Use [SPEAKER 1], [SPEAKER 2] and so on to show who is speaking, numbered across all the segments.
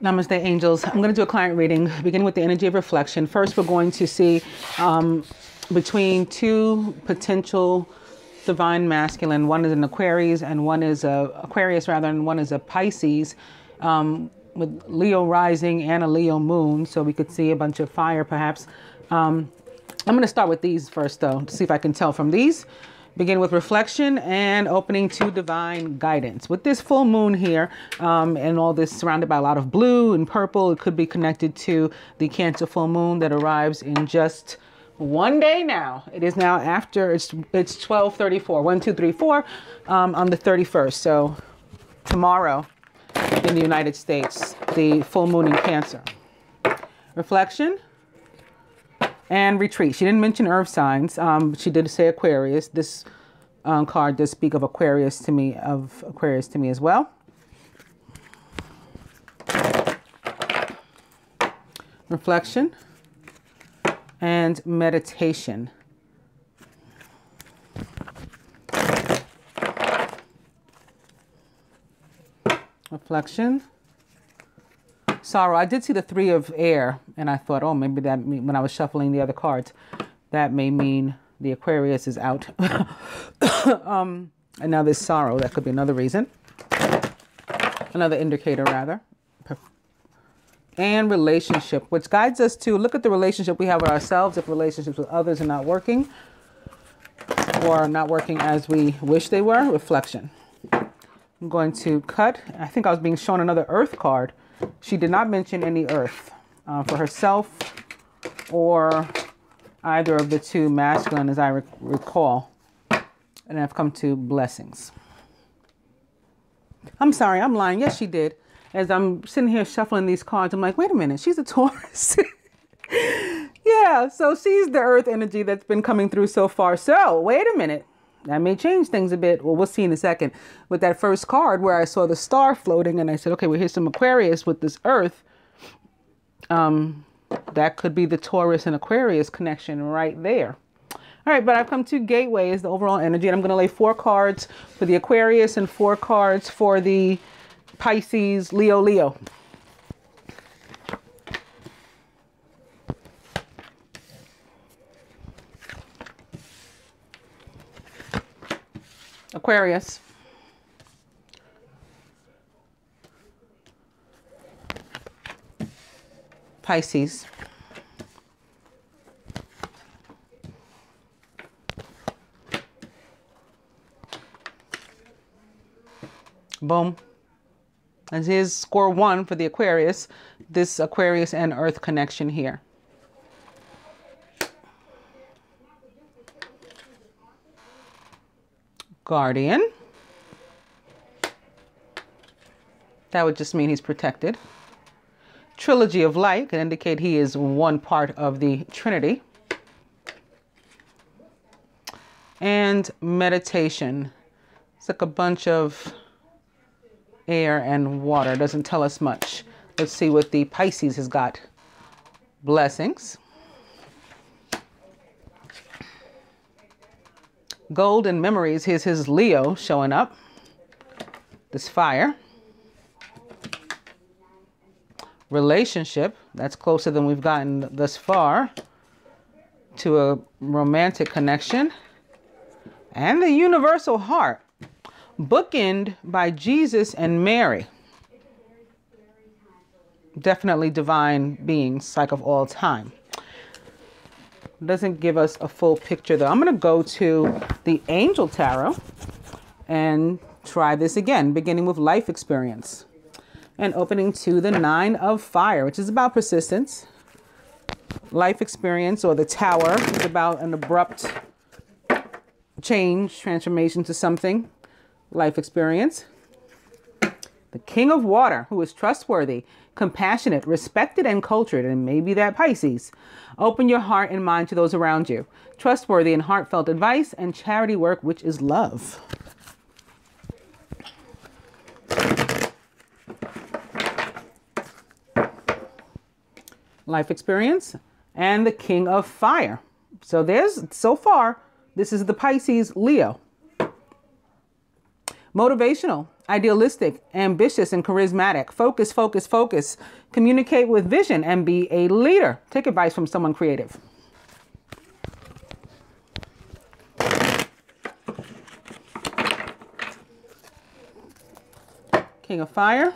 [SPEAKER 1] Namaste, angels. I'm going to do a client reading, beginning with the energy of reflection. First, we're going to see between two potential divine masculine. One is an Aquarius and one is and one is a Pisces, with Leo rising and a Leo moon. So we could see a bunch of fire, perhaps. I'm going to start with these first, though, to see if I can tell from these. Begin with reflection and opening to divine guidance. With this full moon here, and all this surrounded by a lot of blue and purple, it could be connected to the Cancer full moon that arrives in just one day now. It is now after, it's 12:34, 1, 2, 3, 4, on the 31st. So tomorrow in the United States, the full moon in Cancer. Reflection and retreat. She didn't mention earth signs. She did say Aquarius. This card does speak of Aquarius to me, as well. Reflection and meditation. Reflection. Sorrow. I did see the 3 of air, and I thought, oh, maybe that when I was shuffling the other cards, that may mean the Aquarius is out. And now there's sorrow. That could be another reason. Another indicator, rather. And relationship, which guides us to look at the relationship we have with ourselves, if relationships with others are not working or not working as we wish they were. Reflection. I'm going to cut. I think I was being shown another earth card. She did not mention any earth for herself or either of the two masculine, as I recall. And I've come to blessings. I'm sorry, I'm lying. Yes, she did. As I'm sitting here shuffling these cards, I'm like, wait a minute, she's a Taurus. Yeah, so she's the earth energy that's been coming through so far. So wait a minute. That may change things a bit. Well, we'll see in a second. With that first card where I saw the star floating and I said, okay, well, here's some Aquarius with this earth. That could be the Taurus and Aquarius connection right there. All right, but I've come to gateway is the overall energy. And I'm going to lay 4 cards for the Aquarius and 4 cards for the Pisces, Leo. Aquarius. Pisces. Boom. And here's score 1 for the Aquarius. This Aquarius and Earth connection here. Guardian. That would just mean he's protected. Trilogy of light can indicate he is one part of the Trinity. And meditation. It's like a bunch of air and water. Doesn't tell us much. Let's see what the Pisces has got. Blessings. Golden memories. Here's his Leo showing up. This fire. Relationship. That's closer than we've gotten thus far to a romantic connection. And the universal heart. Bookend by Jesus and Mary. Definitely divine beings, like of all time. Doesn't give us a full picture though. I'm going to go to the Angel Tarot and try this again, beginning with life experience and opening to the 9 of Fire, which is about persistence. Life experience, or the Tower, is about an abrupt change, transformation to something. Life experience. The King of Water, who is trustworthy, compassionate, respected, and cultured, and maybe that Pisces. Open your heart and mind to those around you. Trustworthy and heartfelt advice and charity work, which is love. Life experience and the King of Fire. So far, this is the Pisces Leo. Motivational idealistic, ambitious, and charismatic. Focus, focus, focus. Communicate with vision and be a leader. Take advice from someone creative. King of Fire.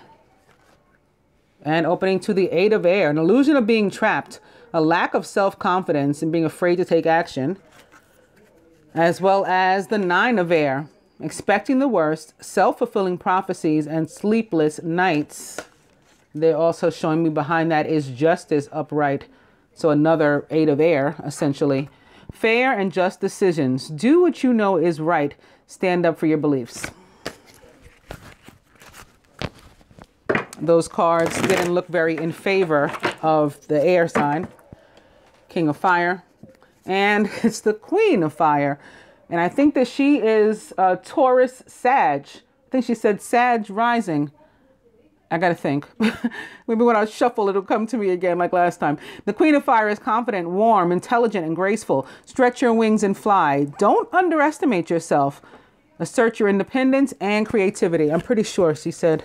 [SPEAKER 1] And opening to the Eight of Air. An illusion of being trapped. A lack of self-confidence and being afraid to take action. As well as the Nine of Air. Expecting the worst, self-fulfilling prophecies, and sleepless nights. They're also showing me behind that is justice upright. So another Eight of Air, essentially. Fair and just decisions. Do what you know is right. Stand up for your beliefs. Those cards didn't look very in favor of the air sign. King of Fire. And it's the Queen of Fire. And I think that she is Taurus Sag. I think she said Sag rising. I got to think. Maybe when I shuffle, it'll come to me again like last time. The Queen of Fire is confident, warm, intelligent, and graceful. Stretch your wings and fly. Don't underestimate yourself. Assert your independence and creativity. I'm pretty sure she said.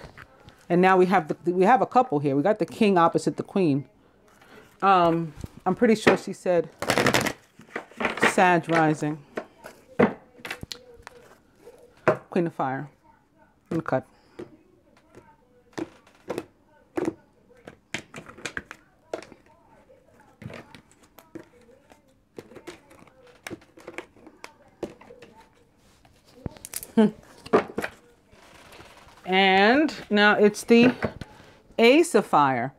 [SPEAKER 1] And now we have a couple here. We got the king opposite the queen. I'm pretty sure she said Sag rising. Queen of Fire. I'm gonna cut. And now it's the Ace of Fire.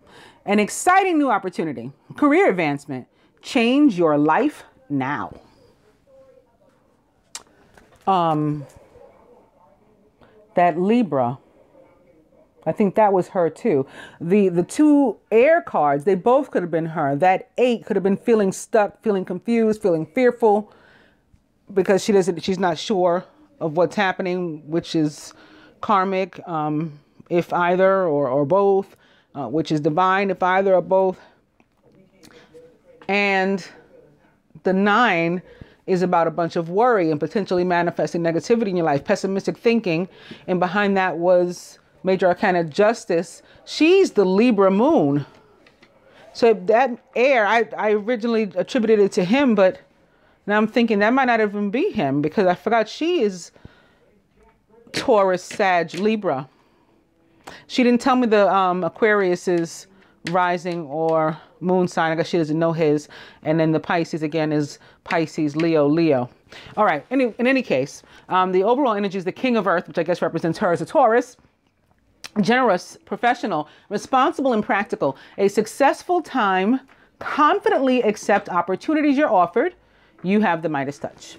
[SPEAKER 1] An exciting new opportunity. Career advancement. Change your life now. That Libra, I think that was her too. The two air cards, they both could have been her. That 8 could have been feeling stuck, feeling confused, feeling fearful because she's not sure of what's happening, which is karmic, if either or both, which is divine, if either or both. And the 9 is about a bunch of worry and potentially manifesting negativity in your life, pessimistic thinking. And behind that was Major Arcana Justice. She's the Libra moon. So that air, I originally attributed it to him, but now I'm thinking that might not even be him because I forgot she is Taurus, Sag, Libra. She didn't tell me the Aquarius's rising or moon sign. I guess she doesn't know his. And then the Pisces again is Pisces, Leo, Leo. All right. In any case, the overall energy is the King of Earth, which I guess represents her as a Taurus. Generous, professional, responsible, and practical. A successful time. Confidently accept opportunities you're offered. You have the Midas touch.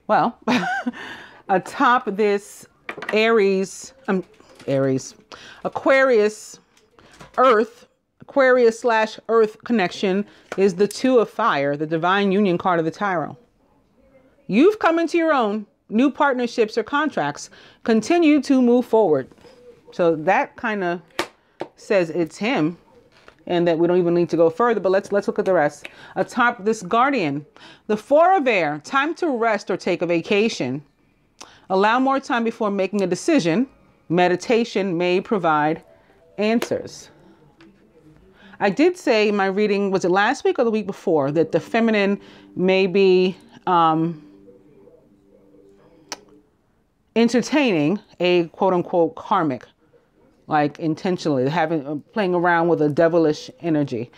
[SPEAKER 1] Well, atop this Aquarius Earth, Aquarius/Earth connection is the Two of Fire, the divine union card of the tarot. You've come into your own, new partnerships or contracts. Continue to move forward. So that kind of says it's him. And that we don't even need to go further, but let's look at the rest. Atop this Guardian, the Four of Air, time to rest or take a vacation. Allow more time before making a decision. Meditation may provide answers. I did say in my reading, was it last week or the week before, that the feminine may be entertaining a quote unquote karmic. Like intentionally playing around with a devilish energy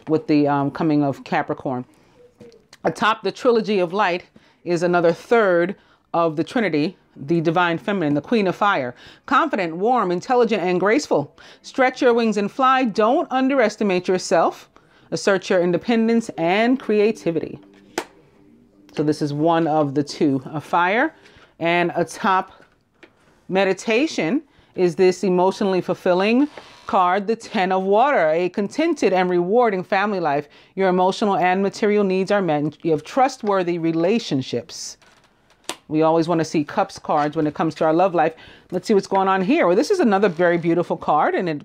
[SPEAKER 1] with the coming of Capricorn. Atop the trilogy of light is another third of the Trinity, the divine feminine, the Queen of Fire. Confident, warm, intelligent, and graceful. Stretch your wings and fly. Don't underestimate yourself. Assert your independence and creativity. So this is one of the Two of Fire. And atop meditation is this emotionally fulfilling card, the 10 of water, a contented and rewarding family life. Your emotional and material needs are met. You have trustworthy relationships. We always want to see cups cards when it comes to our love life. Let's see what's going on here. Well, this is another very beautiful card, and it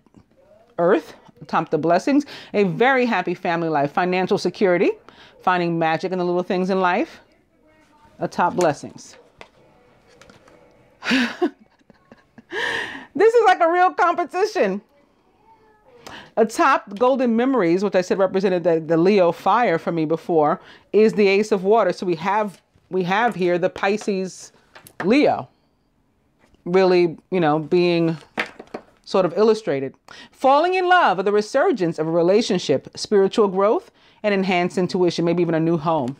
[SPEAKER 1] earth, top the blessings, a very happy family life, financial security, finding magic in the little things in life, atop blessings. This is like a real competition. Atop golden memories, which I said represented the Leo fire for me before, is the Ace of Water. So we have here the Pisces Leo really, being sort of illustrated. Falling in love, or the resurgence of a relationship, spiritual growth, and enhanced intuition, maybe even a new home.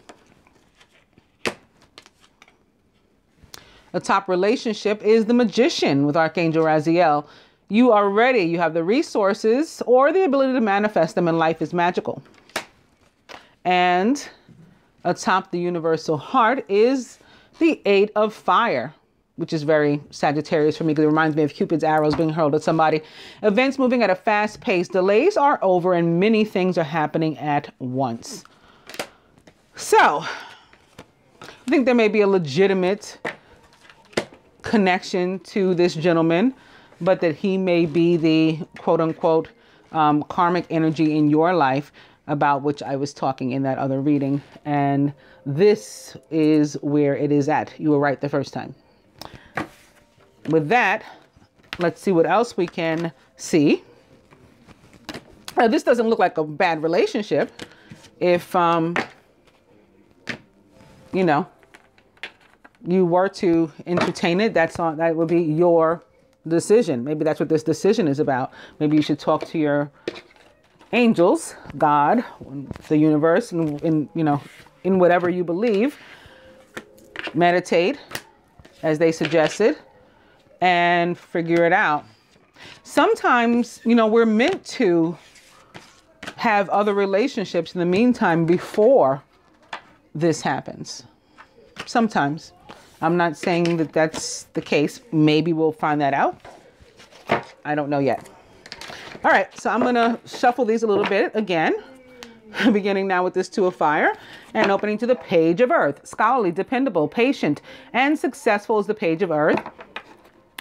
[SPEAKER 1] A top relationship is the Magician with Archangel Raziel. You are ready. You have the resources or the ability to manifest them, and life is magical. And atop the universal heart is the 8 of Fire, which is very Sagittarius for me because it reminds me of Cupid's arrows being hurled at somebody. Events moving at a fast pace. Delays are over and many things are happening at once. So I think there may be a legitimate connection to this gentleman, but that he may be the quote unquote karmic energy in your life about which I was talking in that other reading. And this is where it is at. You were right the first time. With that, let's see what else we can see. This doesn't look like a bad relationship. If, you were to entertain it, that would be your decision. Maybe that's what this decision is about. Maybe you should talk to your angels, God, the universe, and in whatever you believe. Meditate, as they suggested, and figure it out. Sometimes, we're meant to have other relationships in the meantime before this happens. Sometimes. I'm not saying that that's the case. Maybe we'll find that out. I don't know yet. All right, so I'm going to shuffle these a little bit again, beginning now with this 2 of Fire and opening to the Page of Earth. Scholarly, dependable, patient, and successful is the Page of Earth.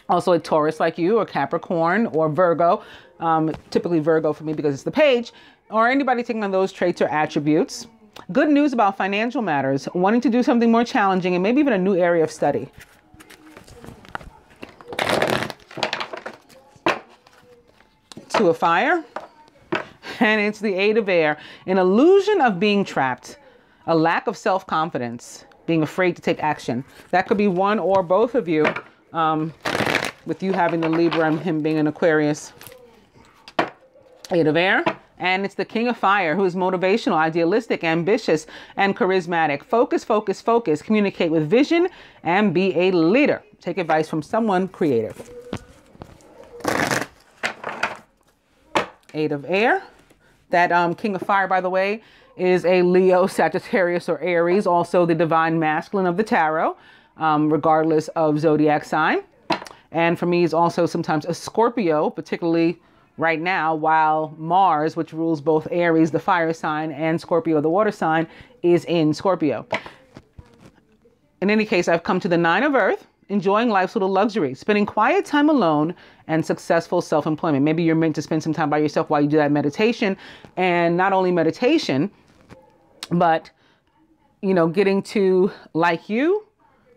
[SPEAKER 1] Also a Taurus like you, or Capricorn, or Virgo. Typically Virgo for me because it's the page, or anybody taking on those traits or attributes. Good news about financial matters, wanting to do something more challenging and maybe even a new area of study. Two of Fire, and it's the 8 of Air. An illusion of being trapped, a lack of self-confidence, being afraid to take action. That could be one or both of you, with you having the Libra and him being an Aquarius. 8 of Air. And it's the King of Fire, who is motivational, idealistic, ambitious, and charismatic. Focus, focus, focus. Communicate with vision and be a leader. Take advice from someone creative. 8 of Air. That King of Fire, by the way, is a Leo, Sagittarius, or Aries, also the divine masculine of the tarot, regardless of zodiac sign. And for me, is also sometimes a Scorpio, particularly right now, while Mars, which rules both Aries, the fire sign, and Scorpio, the water sign, is in Scorpio. In any case, I've come to the 9 of Earth, enjoying life's little luxury, spending quiet time alone, and successful self-employment. Maybe you're meant to spend some time by yourself while you do that meditation. And not only meditation, but, getting to like you,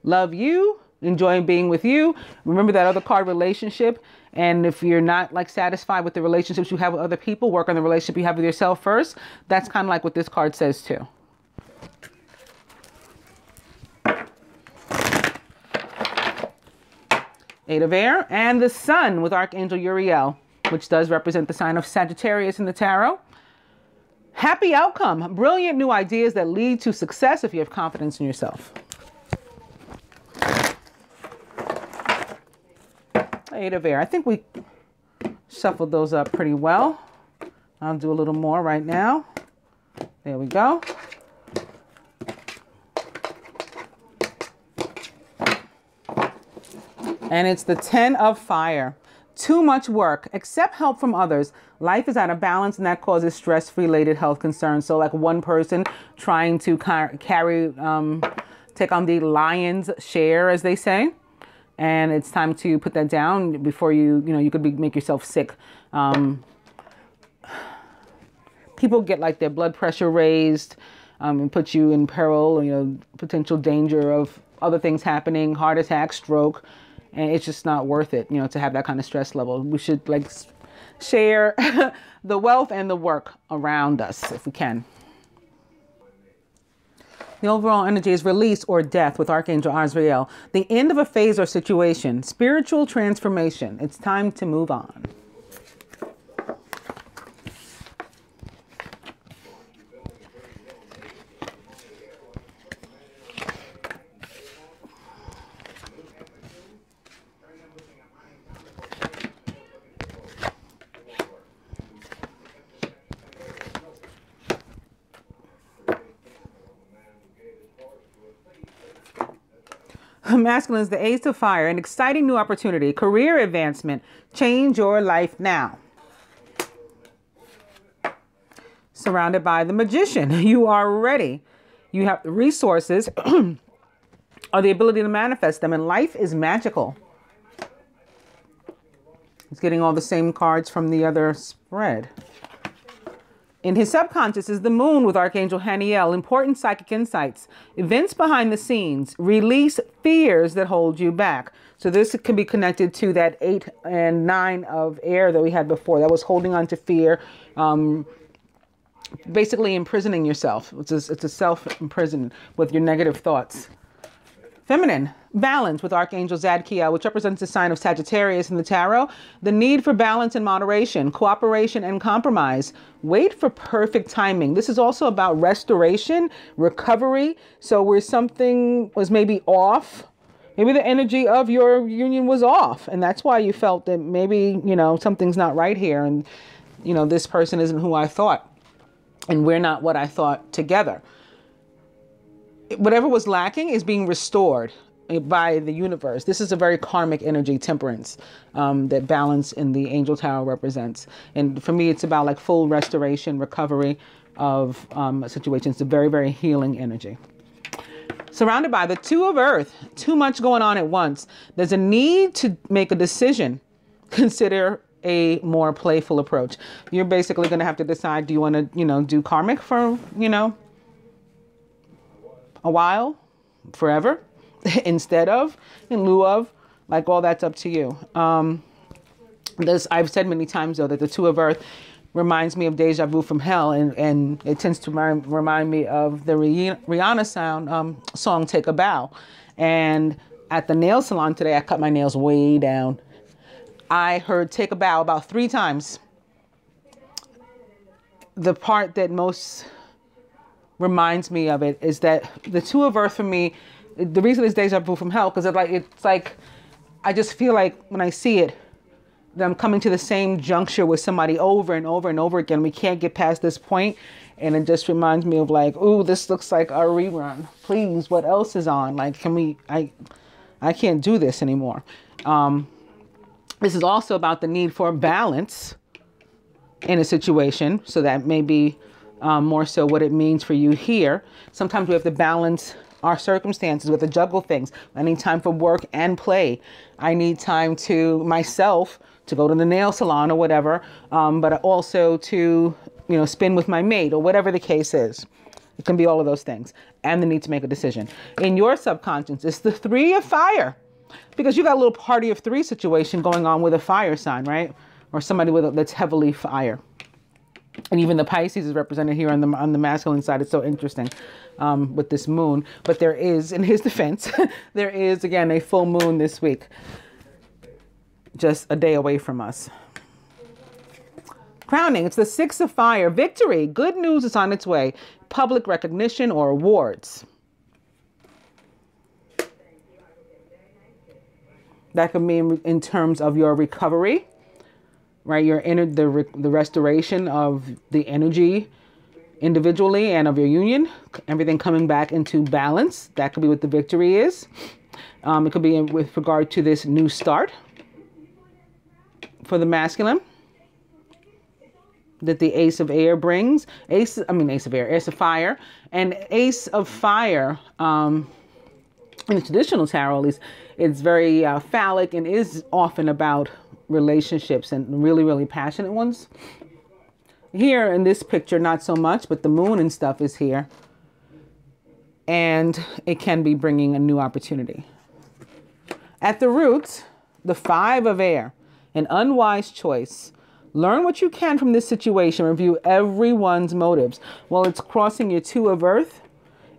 [SPEAKER 1] love you, enjoying being with you. Remember that other card, relationship. And if you're not satisfied with the relationships you have with other people, work on the relationship you have with yourself first. That's kind of like what this card says too. Eight of Air, and the Sun with Archangel Uriel, which does represent the sign of Sagittarius in the tarot. Happy outcome, brilliant new ideas that lead to success if you have confidence in yourself. Eight of Air. I think we shuffled those up pretty well. I'll do a little more right now. There we go. And it's the 10 of Fire. Too much work. Accept help from others. Life is out of balance, and that causes stress-related health concerns. So like one person trying to take on the lion's share, as they say. And it's time to put that down before you could make yourself sick. People get like their blood pressure raised, and put you in peril, potential danger of other things happening, heart attack, stroke. And it's just not worth it, to have that kind of stress level. We should share the wealth and the work around us if we can. The overall energy is release or death with Archangel Azrael. The end of a phase or situation, spiritual transformation. It's time to move on. Masculine is the Ace of Fire, an exciting new opportunity, career advancement. Change your life now. Surrounded by the Magician. You are ready. You have the resources or the ability to manifest them, and life is magical. It's getting all the same cards from the other spread. In his subconscious is the Moon with Archangel Haniel. Important psychic insights, events behind the scenes, release fears that hold you back. So this can be connected to that 8 and 9 of air that we had before. That was holding on to fear, basically imprisoning yourself. It's a self-imprisonment with your negative thoughts. Feminine, balance with Archangel Zadkiel, which represents the sign of Sagittarius in the tarot. The need for balance and moderation, cooperation and compromise. Wait for perfect timing. This is also about restoration, recovery. So where something was maybe off, maybe the energy of your union was off. And that's why you felt that maybe, something's not right here. And, this person isn't who I thought. And we're not what I thought together. Whatever was lacking is being restored by the universe. This is a very karmic energy, temperance, that balance in the angel tarot represents. And for me, it's about full restoration, recovery of a situation. It's a very, very healing energy. Surrounded by the Two of Earth, too much going on at once. There's a need to make a decision. Consider a more playful approach. You're basically going to have to decide, do you want to, do karmic for, a while, forever, instead of, in lieu of, all that's up to you. I've said many times, though, that the Two of Earth reminds me of Deja Vu from Hell, and it tends to remind me of the Rihanna song, Take a Bow. And at the nail salon today, I cut my nails way down. I heard Take a Bow about 3 times. The part that most reminds me of it is that the Two of Earth for me, the reason it's Deja Vu from Hell, because it's like I just feel like when I see it that I'm coming to the same juncture with somebody over and over and over again. We can't get past this point, and it just reminds me of ooh, this looks like our rerun. Please, what else is on? Can we? I can't do this anymore. This is also about the need for balance in a situation, so that may be more so what it means for you here. Sometimes we have to balance our circumstances. We have to juggle things. I need time for work and play. I need time to myself to go to the nail salon or whatever, but also to, spend with my mate or whatever the case is. It can be all of those things. And the need to make a decision. In your subconscious, it's the Three of Fire, because you got a little party of 3 situation going on with a fire sign, right? Or somebody that's heavily fire. And even the Pisces is represented here on the masculine side. It's so interesting with this moon. But there is, in his defense, there is, again, a full moon this week. Just a day away from us. Crowning, it's the 6 of Fire. Victory, good news is on its way. Public recognition or awards. That could mean in terms of your recovery. Right, the restoration of the energy individually and of your union, everything coming back into balance. That could be what the victory is. It could be with regard to this new start. for the masculine that the Ace of Air brings. Ace of Fire. And Ace of Fire, in the traditional tarot at least, it's very phallic and is often about relationships and really, really passionate ones. Here in this picture, not so much, but the moon and stuff is here. And it can be bringing a new opportunity. At the root, the Five of Air, an unwise choice. Learn what you can from this situation. Review everyone's motives. Well, it's crossing your Two of Earth,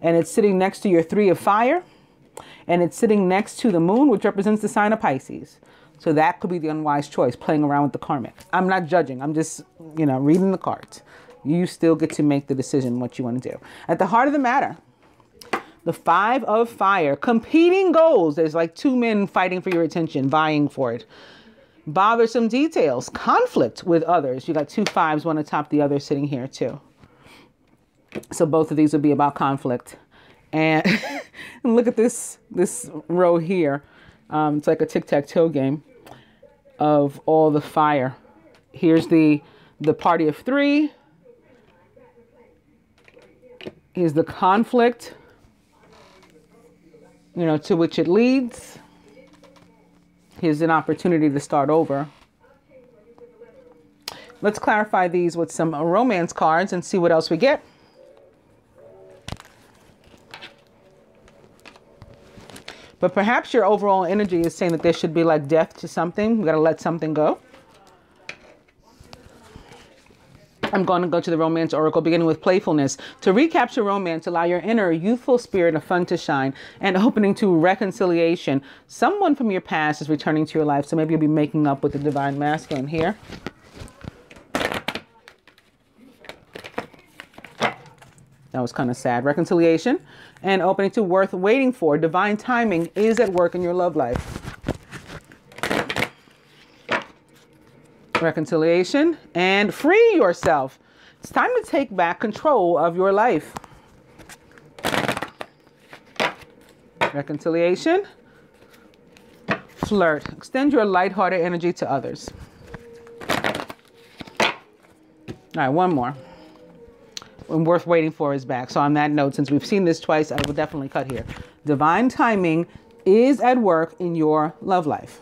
[SPEAKER 1] and it's sitting next to your Three of Fire, and it's sitting next to the moon, which represents the sign of Pisces. So that could be the unwise choice, playing around with the karmic. I'm not judging. I'm just, reading the cards. You still get to make the decision what you want to do. At the heart of the matter, the Five of Fire, competing goals. There's like two men fighting for your attention, vying for it. Bothersome details, conflict with others. You got two fives, one atop the other sitting here too. So both of these would be about conflict. And, and look at this row here. It's like a tic-tac-toe game of all the fire. Here's the party of three. Here's the conflict, to which it leads. Here's an opportunity to start over. Let's clarify these with some romance cards and see what else we get. But perhaps your overall energy is saying that there should be like death to something. We got to let something go. I'm going to go to the Romance Oracle, beginning with playfulness. To recapture romance, allow your inner youthful spirit of fun to shine and opening to reconciliation. Someone from your past is returning to your life, so maybe you'll be making up with the divine masculine here. That was kind of sad. Reconciliation and opening to worth waiting for. Divine timing is at work in your love life. Reconciliation and free yourself. It's time to take back control of your life. Reconciliation. Flirt. Extend your lighthearted energy to others. All right, one more. And worth waiting for is back. So on that note, since we've seen this twice, I will definitely cut here. Divine timing is at work in your love life.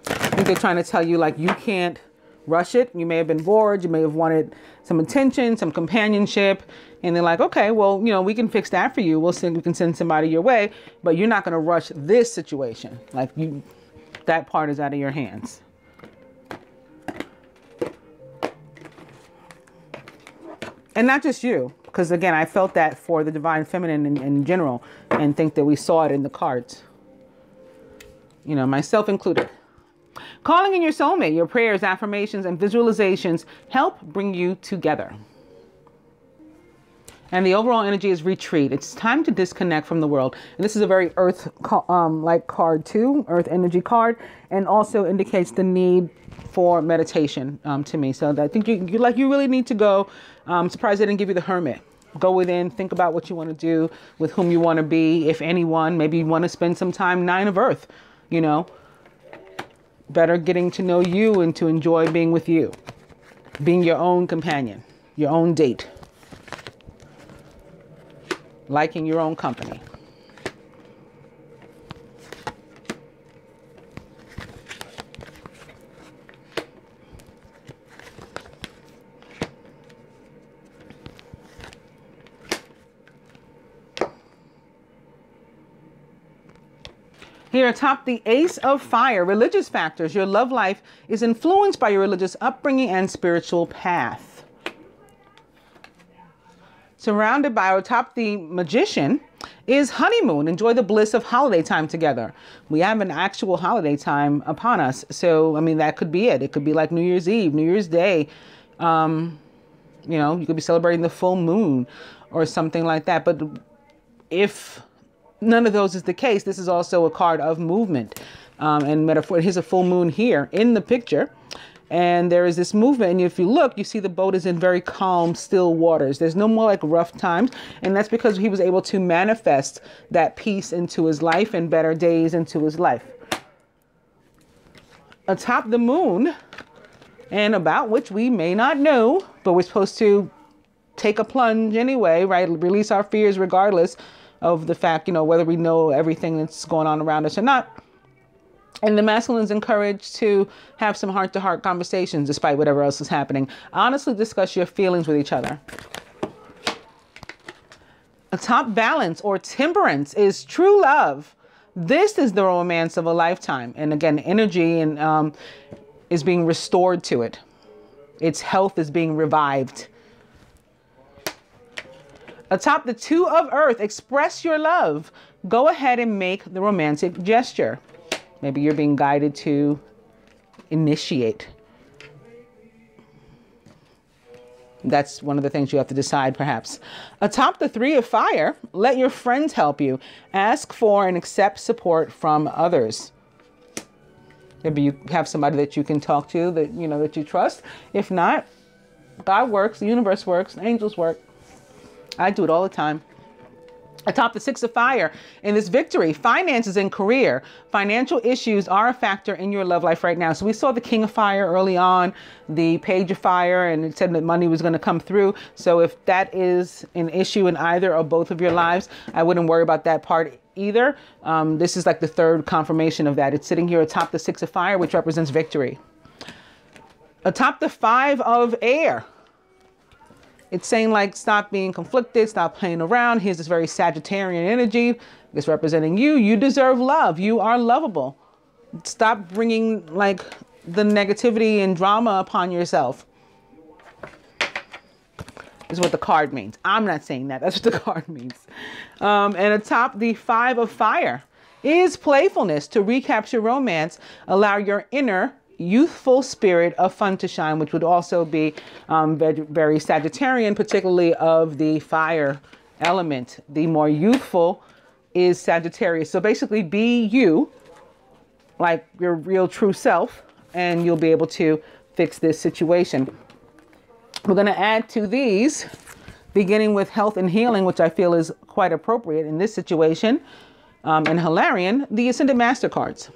[SPEAKER 1] I think they're trying to tell you, like, you can't rush it. You may have been bored. You may have wanted some attention, some companionship. And they're like, okay, well, we can fix that for you. We can send somebody your way, but you're not going to rush this situation. Like, that part is out of your hands. And not just you, because again, I felt that for the divine feminine in general, and think that we saw it in the cards. Myself included. Calling in your soulmate, your prayers, affirmations, and visualizations help bring you together. And the overall energy is retreat. It's time to disconnect from the world. And this is a very earth like card too, earth energy card, and also indicates the need for meditation to me. So I think you really need to go. I'm surprised they didn't give you the Hermit. Go within, think about what you want to do, with whom you want to be, if anyone. Maybe you want to spend some time Nine of Earth, Better getting to know you and to enjoy being with you. Being your own companion, your own date. Liking your own company. Here atop the Ace of Fire, religious factors. Your love life is influenced by your religious upbringing and spiritual path. Surrounded by, atop the Magician, is honeymoon. Enjoy the bliss of holiday time together. We have an actual holiday time upon us. So, that could be it. It could be like New Year's Eve, New Year's Day. You could be celebrating the full moon or something like that. But if none of those is the case, this is also a card of movement and metaphor. Here's a full moon here in the picture. And there is this movement. And if you look, you see the boat is in very calm, still waters. There's no more like rough times. And that's because he was able to manifest that peace into his life and better days into his life. atop the moon, and about which we may not know, but we're supposed to take a plunge anyway, right? Release our fears regardless of the fact, whether we know everything that's going on around us or not. And the masculine is encouraged to have some heart-to-heart conversations despite whatever else is happening. Honestly discuss your feelings with each other. Atop balance or temperance is true love. This is the romance of a lifetime. And again, energy and is being restored to it. Its health is being revived. Atop the two of earth, express your love. Go ahead and make the romantic gesture. Maybe you're being guided to initiate. That's one of the things you have to decide, perhaps. Atop the three of fire, let your friends help you. Ask for and accept support from others. Maybe you have somebody that you can talk to that that you trust. If not, God works, the universe works, angels work. I do it all the time. Atop the six of fire, in this victory, finances and career. Financial issues are a factor in your love life right now. So we saw the king of fire early on, the page of fire, and it said that money was going to come through. So if that is an issue in either or both of your lives, I wouldn't worry about that part either. This is like the third confirmation of that. It's sitting here atop the six of fire, which represents victory. Atop the five of air. It's saying like, stop being conflicted, stop playing around. Here's this very Sagittarian energy. It's representing you. You deserve love. You are lovable. Stop bringing like the negativity and drama upon yourself. Is what the card means. I'm not saying that. That's what the card means. And atop the five of fire is playfulness. To recapture romance, allow your inner youthful spirit of fun to shine, which would also be very Sagittarian, particularly of the fire element. The more youthful is Sagittarius. So basically be you, like your real true self, and you'll be able to fix this situation. We're going to add to these, beginning with health and healing, which I feel is quite appropriate in this situation, and Hilarion, the Ascended Master cards.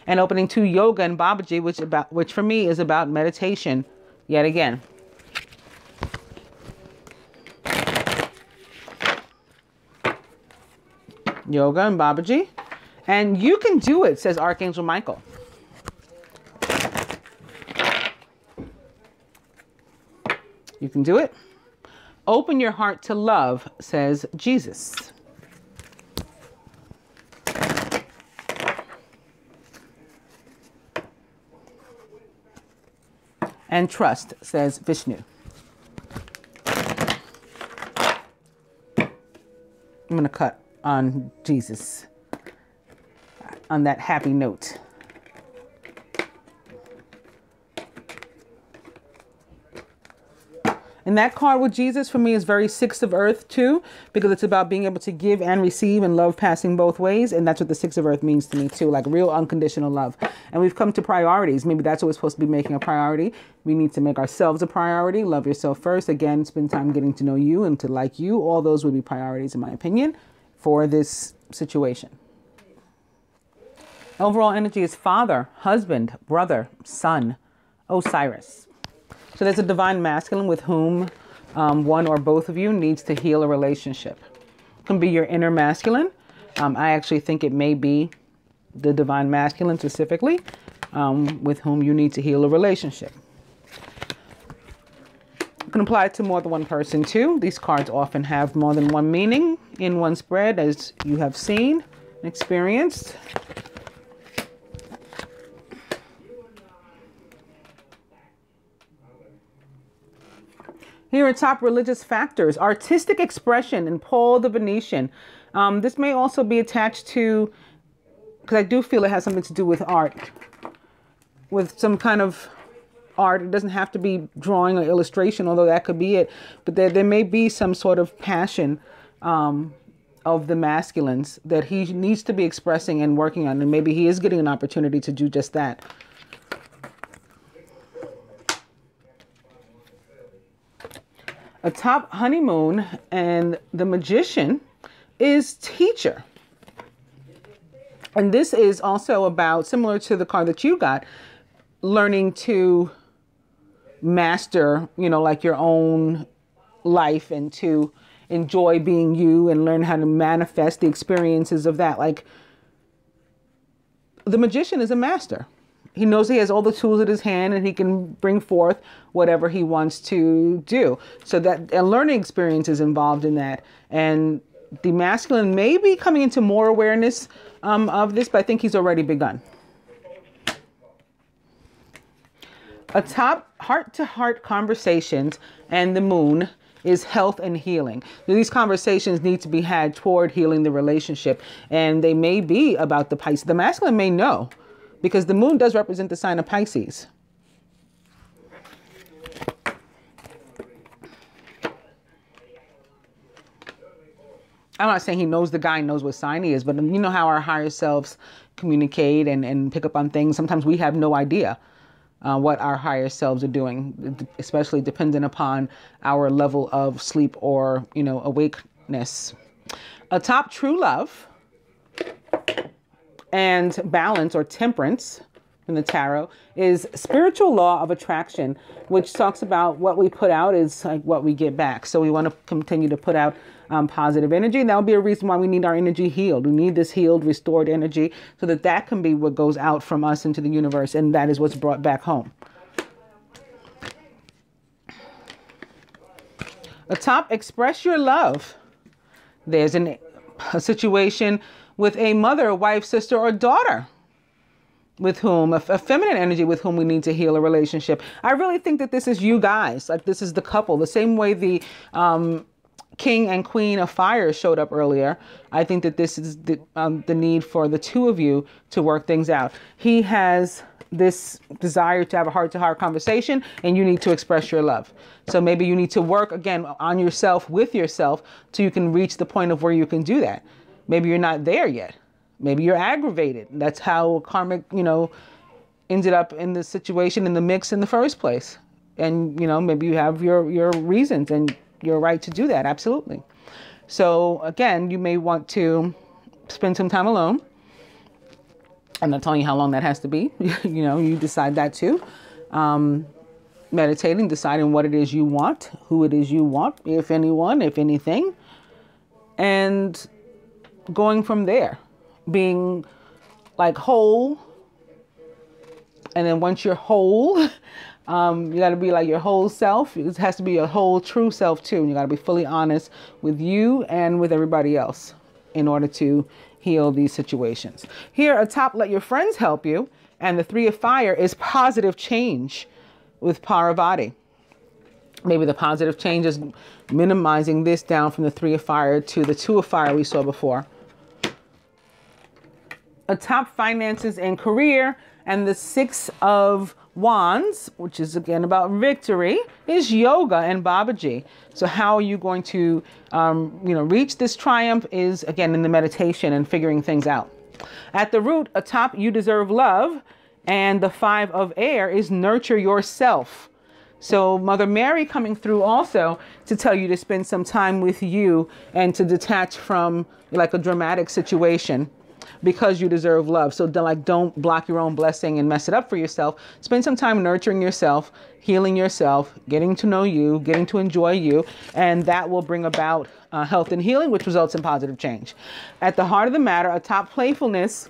[SPEAKER 1] And opening to yoga and Babaji, which for me is about meditation yet again. Yoga and Babaji. And you can do it, says Archangel Michael. You can do it. Open your heart to love, says Jesus. And trust, says Vishnu. I'm going to cut on Jesus on that happy note. And that card with Jesus for me is very Six of Earth too, because it's about being able to give and receive and love passing both ways. And that's what the Six of Earth means to me too, like real unconditional love. And we've come to priorities. Maybe that's what we're supposed to be making a priority. We need to make ourselves a priority. Love yourself first. Again, spend time getting to know you and to like you. All those would be priorities, in my opinion, for this situation. Overall energy is father, husband, brother, son, Osiris. So there's a divine masculine with whom one or both of you needs to heal a relationship. It can be your inner masculine. I actually think it may be the divine masculine specifically with whom you need to heal a relationship. You can apply it to more than one person too. These cards often have more than one meaning in one spread, as you have seen and experienced. Here are top religious factors. Artistic expression in Paul the Venetian. This may also be attached to, because I do feel it has something to do with art. With some kind of art. It doesn't have to be drawing or illustration, although that could be it. But there may be some sort of passion of the masculines that he needs to be expressing and working on. And maybe he is getting an opportunity to do just that. Atop honeymoon and the magician is teacher. And this is also about, similar to the card that you got, learning to master, like your own life and to enjoy being you and learn how to manifest the experiences of that. Like the magician is a master. He knows he has all the tools at his hand and he can bring forth whatever he wants to do. So that a learning experience is involved in that. And the masculine may be coming into more awareness of this, but I think he's already begun. Atop heart-to-heart conversations and the moon is health and healing. These conversations need to be had toward healing the relationship, and they may be about the Pisces. The masculine may know, because the moon does represent the sign of Pisces. I'm not saying he knows the guy knows what sign he is, but you know how our higher selves communicate and pick up on things. Sometimes we have no idea what our higher selves are doing, especially dependent upon our level of sleep or, awakeness. Atop true love and balance or temperance in the tarot is spiritual law of attraction, which talks about what we put out is like what we get back. So we want to continue to put out positive energy. And that'll be a reason why we need our energy healed. We need this healed, restored energy so that that can be what goes out from us into the universe. And that is what's brought back home. Atop express your love. There's a situation with a mother, a wife, sister, or daughter with whom, a feminine energy with whom we need to heal a relationship. I really think that this is you guys, like this is the couple, the same way the King and Queen of Fire showed up earlier. I think that this is the need for the two of you to work things out. He has this desire to have a heart-to-heart conversation, and you need to express your love. So maybe you need to work again on yourself with yourself so you can reach the point of where you can do that. Maybe you're not there yet. Maybe you're aggravated. That's how karmic, ended up in the situation, in the mix in the first place. And, maybe you have your reasons and you're right to do that. Absolutely. So again, you may want to spend some time alone. I'm not telling you how long that has to be. You decide that too. Meditating, deciding what it is you want, who it is you want, if anyone, if anything, and going from there, being like whole. And then once you're whole, you got to be like your whole self. It has to be your whole true self too. And you got to be fully honest with you and with everybody else in order to heal these situations. Here atop, let your friends help you. And the Three of Fire is positive change with Parvati. Maybe the positive change is minimizing this down from the Three of Fire to the Two of Fire we saw before. Atop finances and career, and the Six of Wands, which is again about victory, is yoga and Babaji. So how are you going to, reach this triumph is again in the meditation and figuring things out. At the root, atop you deserve love, and the Five of Air is nurture yourself. So Mother Mary coming through also to tell you to spend some time with you and to detach from like a dramatic situation, because you deserve love. So don't block your own blessing and mess it up for yourself. Spend some time nurturing yourself, healing yourself, getting to know you, getting to enjoy you, and that will bring about health and healing, which results in positive change. At the heart of the matter, atop playfulness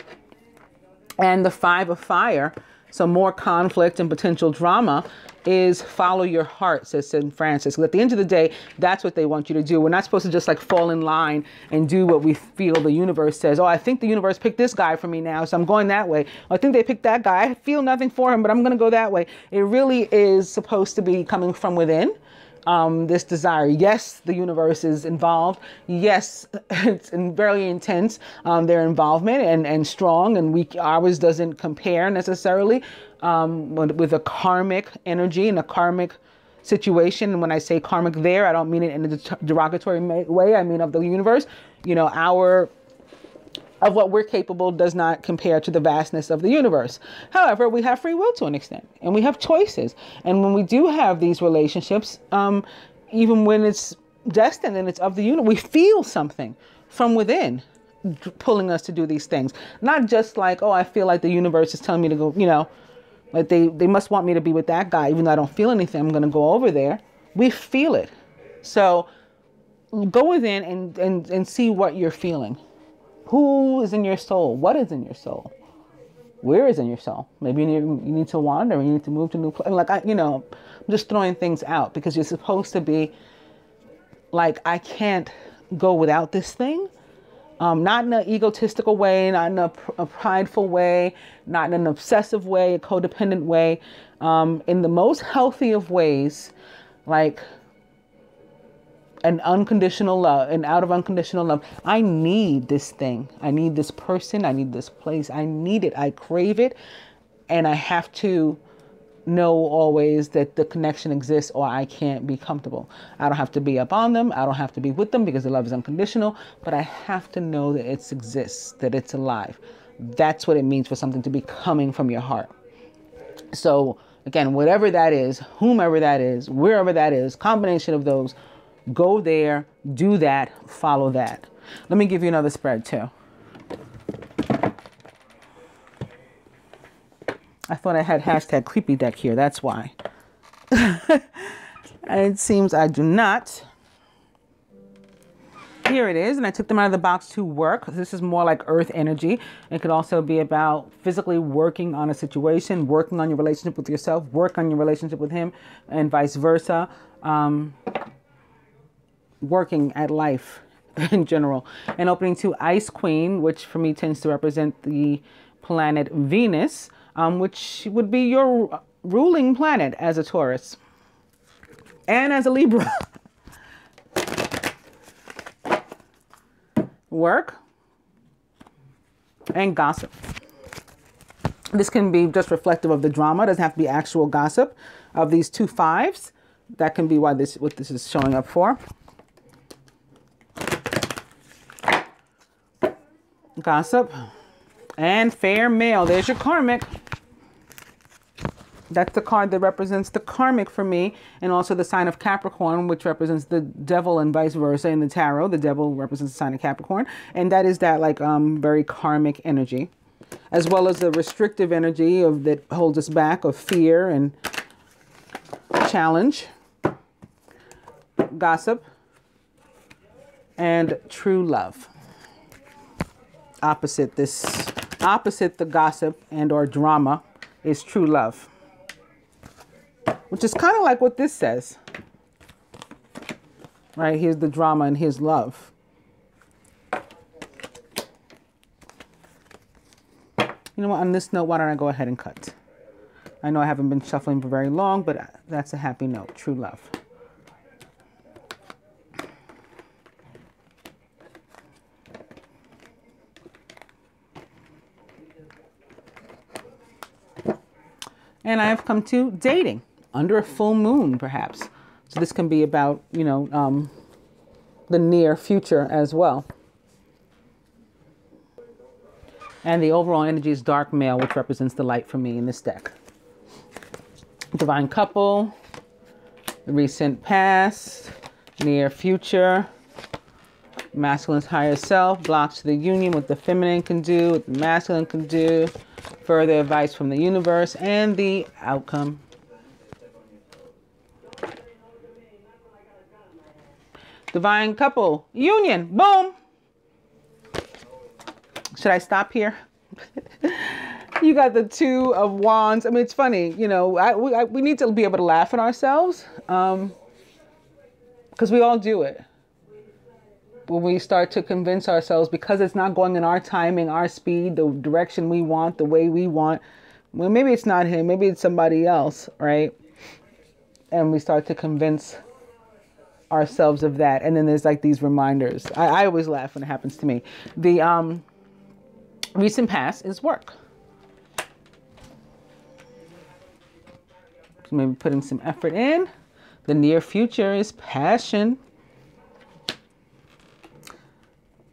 [SPEAKER 1] and the Five of Fire, so more conflict and potential drama, is follow your heart, says St. Francis. At the end of the day, that's what they want you to do. We're not supposed to just like fall in line and do what we feel the universe says. Oh, I think the universe picked this guy for me now, so I'm going that way. I think they picked that guy. I feel nothing for him, but I'm going to go that way. It really is supposed to be coming from within. This desire. Yes, the universe is involved. Yes, it's very intense, their involvement and strong, and ours doesn't compare necessarily with a karmic energy and a karmic situation. And when I say karmic there, I don't mean it in a derogatory way. I mean of the universe. Of what we're capable does not compare to the vastness of the universe. However, we have free will to an extent, and we have choices. And when we do have these relationships, even when it's destined and it's of the universe, we feel something from within. pulling us to do these things. Not just like, oh, I feel like the universe is telling me to go, you know, like they must want me to be with that guy, even though I don't feel anything, I'm going to go over there. We feel it. So go within and see what you're feeling. Who is in your soul? What is in your soul? Where is in your soul? Maybe you need to wander, you need to move to new place. Like, I'm just throwing things out because you're supposed to be like, I can't go without this thing. Not in an egotistical way, not in a prideful way, not in an obsessive way, a codependent way. In the most healthy of ways, like an unconditional love, and out of unconditional love. I need this thing. I need this person. I need this place. I need it. I crave it. And I have to know always that the connection exists, or I can't be comfortable. I don't have to be up on them. I don't have to be with them because the love is unconditional, but I have to know that it exists, that it's alive. That's what it means for something to be coming from your heart. So again, whatever that is, whomever that is, wherever that is, combination of those, go there, do that, follow that. Let me give you another spread too. I thought I had hashtag creepy deck here. That's why. It seems I do not. Here it is. And I took them out of the box to work. This is more like earth energy. It could also be about physically working on a situation, working on your relationship with yourself, work on your relationship with him, and vice versa. Working at life in general. And opening to Ice Queen, which for me tends to represent the planet Venus, which would be your ruling planet as a Taurus and as a Libra. Work and gossip. This can be just reflective of the drama. It doesn't have to be actual gossip of these two fives. That can be why what this is showing up for. Gossip and fair male. There's your karmic. That's the card that represents the karmic for me, and also the sign of Capricorn, which represents the devil, and vice versa in the tarot. The devil represents the sign of Capricorn, and that is that like very karmic energy, as well as the restrictive energy of that holds us back, of fear and challenge. Gossip and true love. Opposite the gossip and or drama is true love, which is kind of like what this says. Right? Here's the drama and here's love. You know what? On this note, why don't I go ahead and cut? I know I haven't been shuffling for very long, but that's a happy note. True love. And I have come to dating under a full moon, perhaps. So this can be about, the near future as well. And the overall energy is dark male, which represents the light for me in this deck. Divine couple, the recent past, near future, masculine's higher self, blocks to the union, what the feminine can do, what the masculine can do, further advice from the universe, and the outcome. Divine couple, union, boom. Should I stop here? You got the Two of Wands. I mean, it's funny, we need to be able to laugh at ourselves, because we all do it. When we start to convince ourselves, because it's not going in our timing, our speed, the direction we want, the way we want, well, maybe it's not him, maybe it's somebody else, right? And we start to convince ourselves of that. And then there's like these reminders. I always laugh when it happens to me. The recent past is work. So maybe putting some effort in. The near future is passion.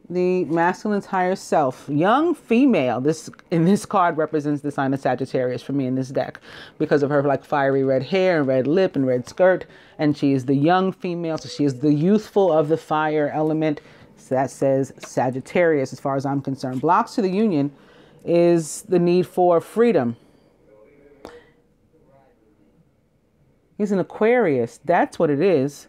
[SPEAKER 1] The masculine's higher self, young female. This in this card represents the sign of Sagittarius for me in this deck, because of her like fiery red hair and red lip and red skirt. And she is the young female, so she is the youthful of the fire element. So that says Sagittarius as far as I'm concerned. Blocks to the union is the need for freedom. He's an Aquarius. That's what it is.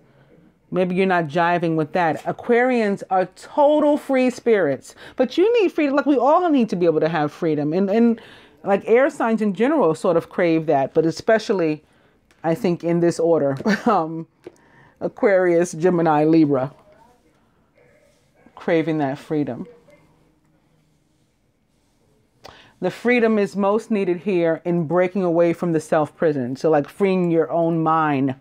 [SPEAKER 1] Maybe you're not jiving with that. Aquarians are total free spirits, but you need freedom. Like we all need to be able to have freedom, and like air signs in general sort of crave that, but especially I think in this order, Aquarius, Gemini, Libra, craving that freedom. The freedom is most needed here in breaking away from the self-prison. So like freeing your own mind.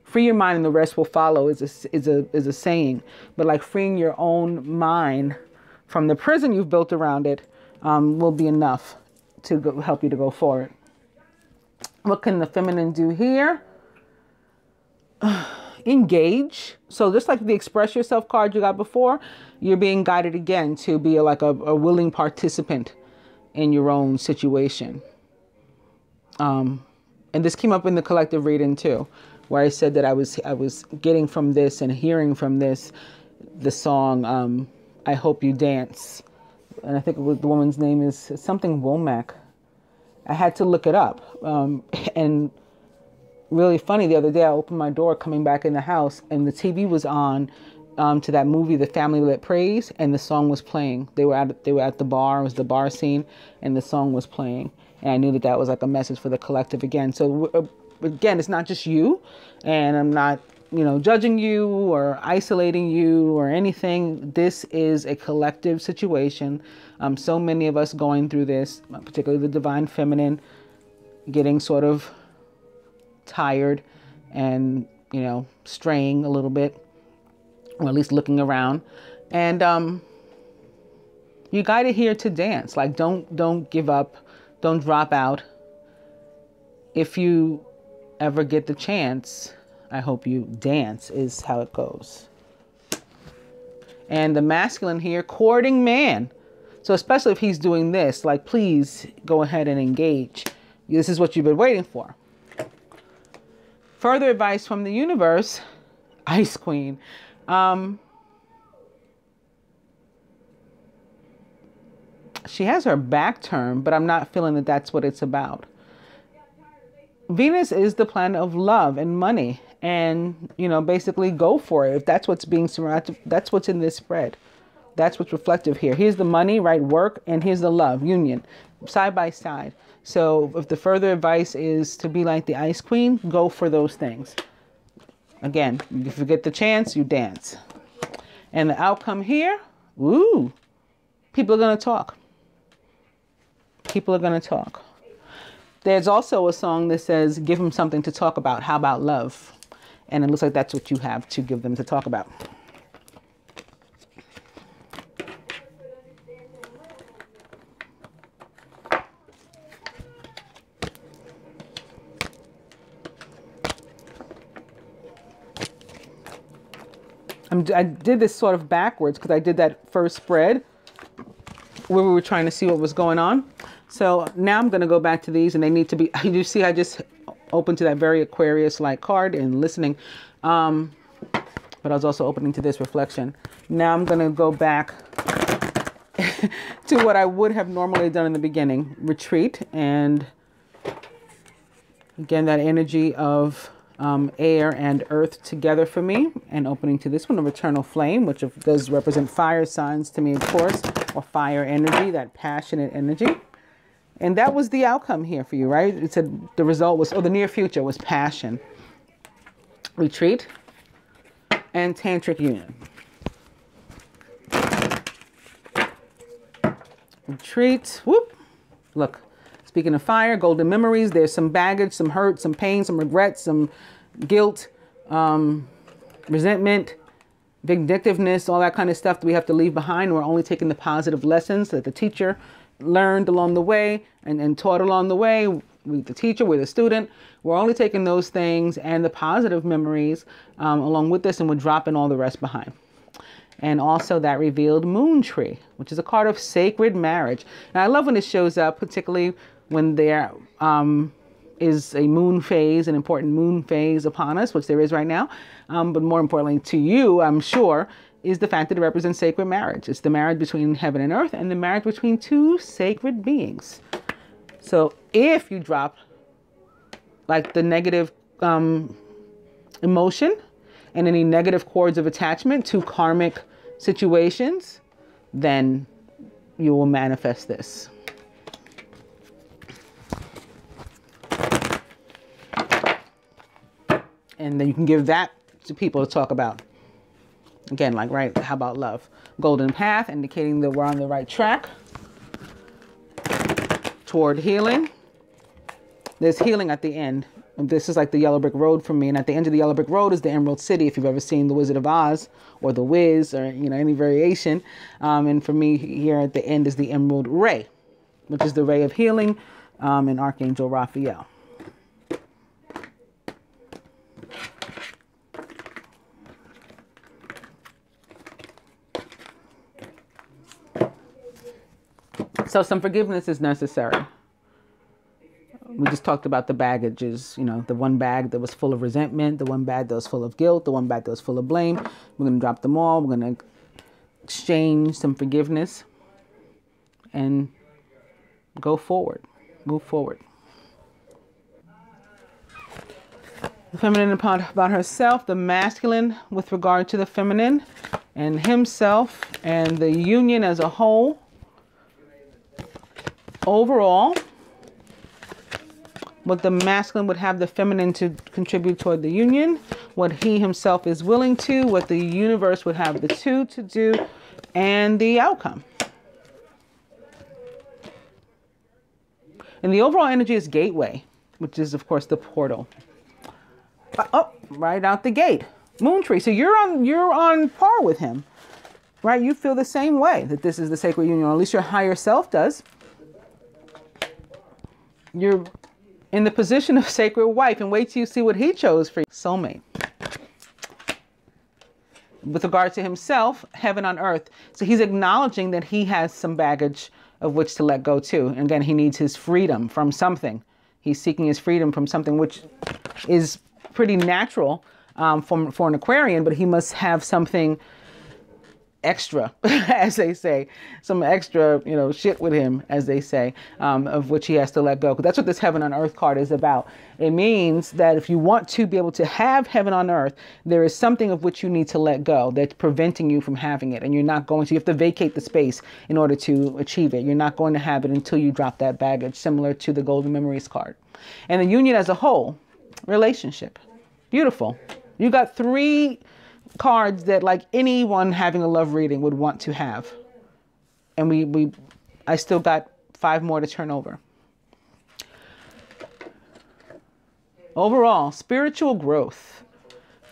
[SPEAKER 1] Free your mind and the rest will follow is a saying. But like freeing your own mind from the prison you've built around it will be enough to help you to go forward. What can the feminine do here? Engage. So just like the express yourself card you got before, you're being guided again to be like a willing participant in your own situation. And this came up in the collective reading too, where I said that I was getting from this and hearing from this the song I Hope You Dance. And I think it was, the woman's name is something Womack. I had to look it up. And really funny, the other day I opened my door coming back in the house and the TV was on to that movie, The Family That Prays, and the song was playing. They were at the bar. It was the bar scene, and the song was playing. And I knew that was like a message for the collective again. So again, it's not just you, and I'm not, judging you or isolating you or anything. This is a collective situation. So many of us going through this, particularly the divine feminine, getting sort of tired and, straying a little bit, or at least looking around. And you guided here to dance. Like don't give up, don't drop out. If you ever get the chance, I hope you dance is how it goes. And the masculine here, courting man. So especially if he's doing this, like please go ahead and engage. This is what you've been waiting for. Further advice from the universe, Ice Queen. She has her back turned, but I'm not feeling that that's what it's about. Venus is the planet of love and money, and basically go for it. If that's what's being surrounded, that's what's in this spread. That's what's reflective here. Here's the money, right? Work, and here's the love, union, side by side. So if the further advice is to be like the Ice Queen, go for those things. Again, if you get the chance, you dance. And the outcome here, ooh, people are going to talk. People are going to talk. There's also a song that says, give them something to talk about. How about love? And it looks like that's what you have to give them to talk about. I did this sort of backwards because I did that first spread where we were trying to see what was going on. So now I'm going to go back to these, and they need to be, you see I just opened to that very Aquarius-like card and listening. But I was also opening to this reflection. Now I'm going to go back to what I would have normally done in the beginning. Retreat, and again, that energy of air and earth together for me, and opening to this one, of eternal flame, which does represent fire signs to me, of course, or fire energy, that passionate energy. And that was the outcome here for you, right? It said the result was, the near future was passion. Retreat and tantric union. Retreat, whoop, look. Speaking of fire, golden memories, there's some baggage, some hurt, some pain, some regret, some guilt, resentment, vindictiveness, all that kind of stuff that we have to leave behind. We're only taking the positive lessons that the teacher learned along the way and taught along the way. We're the teacher, we're the student. We're only taking those things and the positive memories along with this, and we're dropping all the rest behind. And also that revealed moon tree, which is a card of sacred marriage. And I love when it shows up, particularly when there is a moon phase, an important moon phase upon us, which there is right now. But more importantly to you, I'm sure, is the fact that it represents sacred marriage. It's the marriage between heaven and earth and the marriage between two sacred beings. So if you drop like the negative emotion and any negative cords of attachment to karmic situations, then you will manifest this. And then you can give that to people to talk about. Again, like, right, how about love? Golden path, indicating that we're on the right track toward healing. There's healing at the end. This is like the yellow brick road for me. And at the end of the yellow brick road is the Emerald City, if you've ever seen The Wizard of Oz or The Wiz or, you know, any variation. And for me here at the end is the Emerald Ray, which is the ray of healing, and Archangel Raphael. So some forgiveness is necessary. We just talked about the baggages, you know, the one bag that was full of resentment, the one bag that was full of guilt, the one bag that was full of blame. We're going to drop them all. We're going to exchange some forgiveness and go forward, move forward. The feminine about herself, the masculine with regard to the feminine and himself and the union as a whole. Overall, what the masculine would have the feminine to contribute toward the union, what he himself is willing to, what the universe would have the two to do, and the outcome. And the overall energy is gateway, which is, of course, the portal. Oh, right out the gate. Moon tree. So you're on par with him, right? You feel the same way that this is the sacred union, or at least your higher self does. You're in the position of sacred wife, and wait till you see what he chose for you. Soulmate. With regard to himself, heaven on earth. So he's acknowledging that he has some baggage of which to let go too. And again, he needs his freedom from something. He's seeking his freedom from something which is pretty natural for an Aquarian, but he must have something extra, as they say, some extra, you know, shit with him, as they say, of which he has to let go. Because that's what this heaven on earth card is about. It means that if you want to be able to have heaven on earth, there is something of which you need to let go that's preventing you from having it. And you're not going to, you have to vacate the space in order to achieve it. You're not going to have it until you drop that baggage, similar to the Golden Memories card. And the union as a whole, relationship. Beautiful. You got 3 cards that like anyone having a love reading would want to have. And I still got 5 more to turn over. Overall, spiritual growth.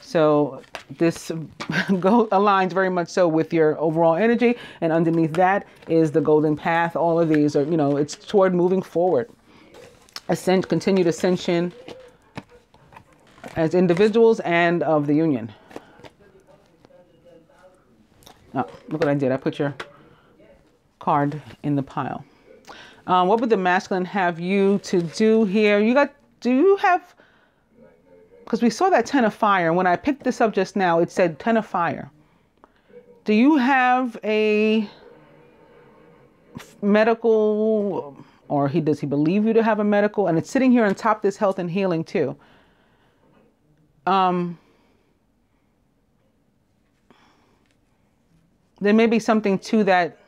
[SPEAKER 1] So this aligns very much so with your overall energy. And underneath that is the golden path. All of these are, you know, it's toward moving forward. Continued ascension as individuals and of the union. Oh, look what I did. I put your card in the pile. What would the masculine have you to do here? Do you have, because we saw that 10 of fire. And when I picked this up just now, it said 10 of fire. Do you have a medical, or does he believe you to have a medical? And it's sitting here on top of this health and healing too. There may be something to that,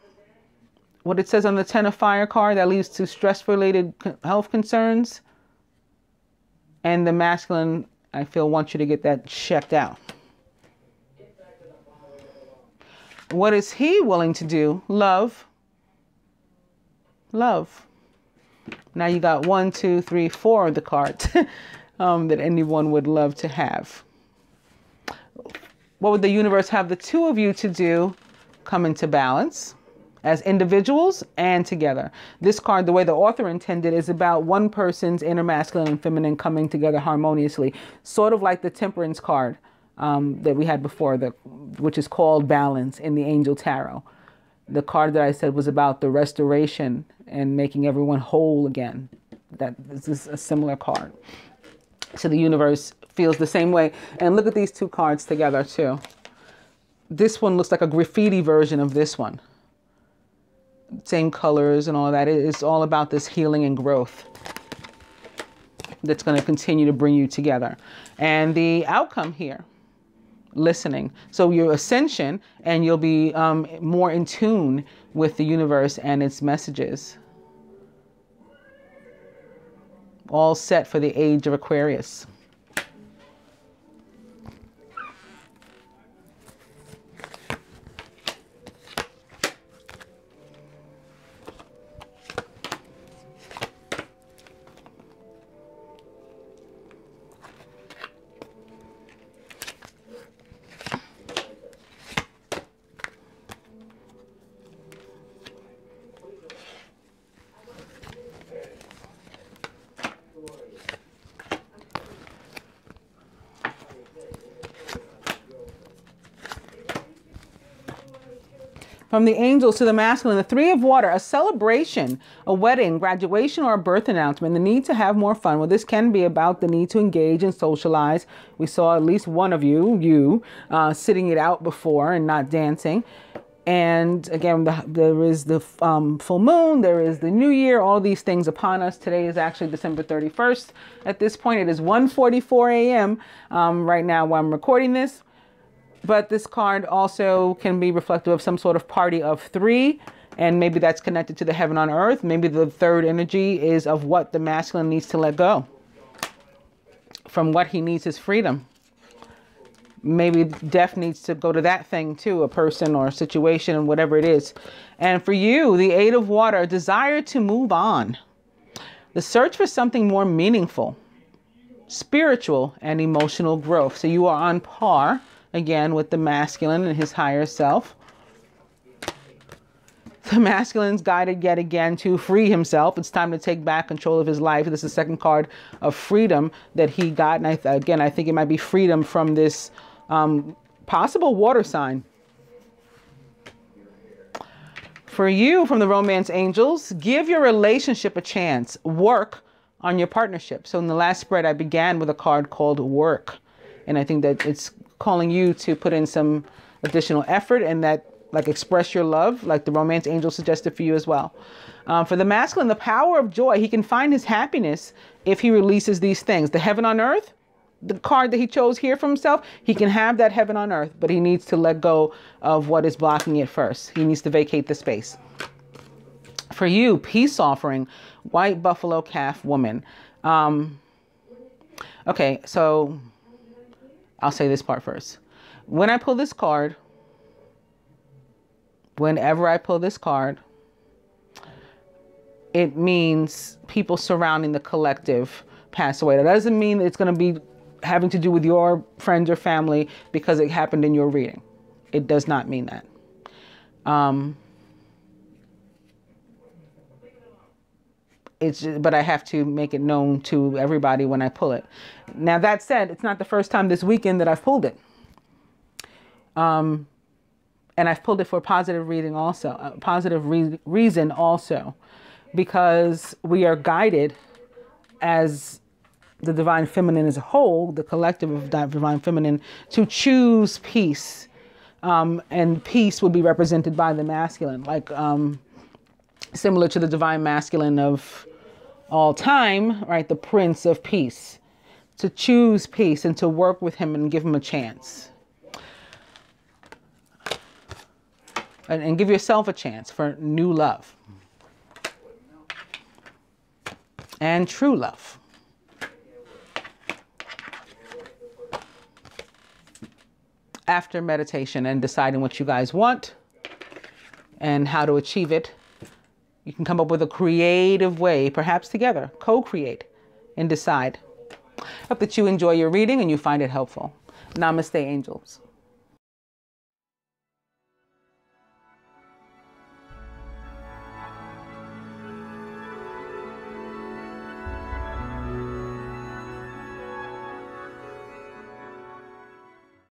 [SPEAKER 1] what it says on the 10 of fire card, that leads to stress-related health concerns. And the masculine, I feel, wants you to get that checked out. What is he willing to do? Love. Love. Now you got 1, 2, 3, 4 of the cards that anyone would love to have. What would the universe have the 2 of you to do? Come into balance as individuals and together. This card, the way the author intended, is about one person's inner masculine and feminine coming together harmoniously, sort of like the temperance card that we had before, which is called balance in the Angel Tarot. The card that I said was about the restoration and making everyone whole again. This is a similar card. So the universe feels the same way. And look at these 2 cards together too. this one looks like a graffiti version of this one. Same colors and all of that. It's all about this healing and growth that's going to continue to bring you together. And the outcome here, listening. So your ascension, and you'll be more in tune with the universe and its messages. All set for the age of Aquarius. From the angels to the masculine, the three of water, a celebration, a wedding, graduation, or a birth announcement, the need to have more fun. Well, this can be about the need to engage and socialize. We saw at least one of you sitting it out before and not dancing. And again, there is the full moon, there is the new year, all these things upon us. Today is actually December 31st. At this point, it is 1:44 a.m. Right now while I'm recording this. But this card also can be reflective of some sort of party of three, and maybe that's connected to the heaven on earth. Maybe the third energy is of what the masculine needs to let go. From what he needs is freedom. Maybe death needs to go to that thing too, a person or a situation and whatever it is. And for you, the eight of water, desire to move on. The search for something more meaningful, spiritual and emotional growth. So you are on par again with the masculine and his higher self. The masculine's guided yet again to free himself. It's time to take back control of his life. This is the second card of freedom that he got. And I think it might be freedom from this possible water sign. For you, from the romance angels, give your relationship a chance. Work on your partnership. So in the last spread, I began with a card called work. And I think that it's calling you to put in some additional effort and that like express your love, like the romance angel suggested for you as well. For the masculine, the power of joy. He can find his happiness if he releases these things. The heaven on earth, the card that he chose here for himself, he can have that heaven on earth, but he needs to let go of what is blocking it first. He needs to vacate the space. For you, peace offering, white buffalo calf woman. Okay, so I'll say this part first. When I pull this card, whenever I pull this card, it means people surrounding the collective pass away. That doesn't mean it's going to be having to do with your friends or family because it happened in your reading. It does not mean that. But I have to make it known to everybody when I pull it. Now, that said, it's not the first time this weekend that I've pulled it. And I've pulled it for a positive reading also, a positive reason also, because we are guided as the divine feminine as a whole, the collective of divine feminine, to choose peace. And peace would be represented by the masculine, like similar to the divine masculine of all time, right? The Prince of Peace. To choose peace and to work with him and give him a chance. And give yourself a chance for new love. And true love. After meditation and deciding what you guys want and how to achieve it, you can come up with a creative way, perhaps together, co-create and decide. Hope that you enjoy your reading and you find it helpful. Namaste, angels.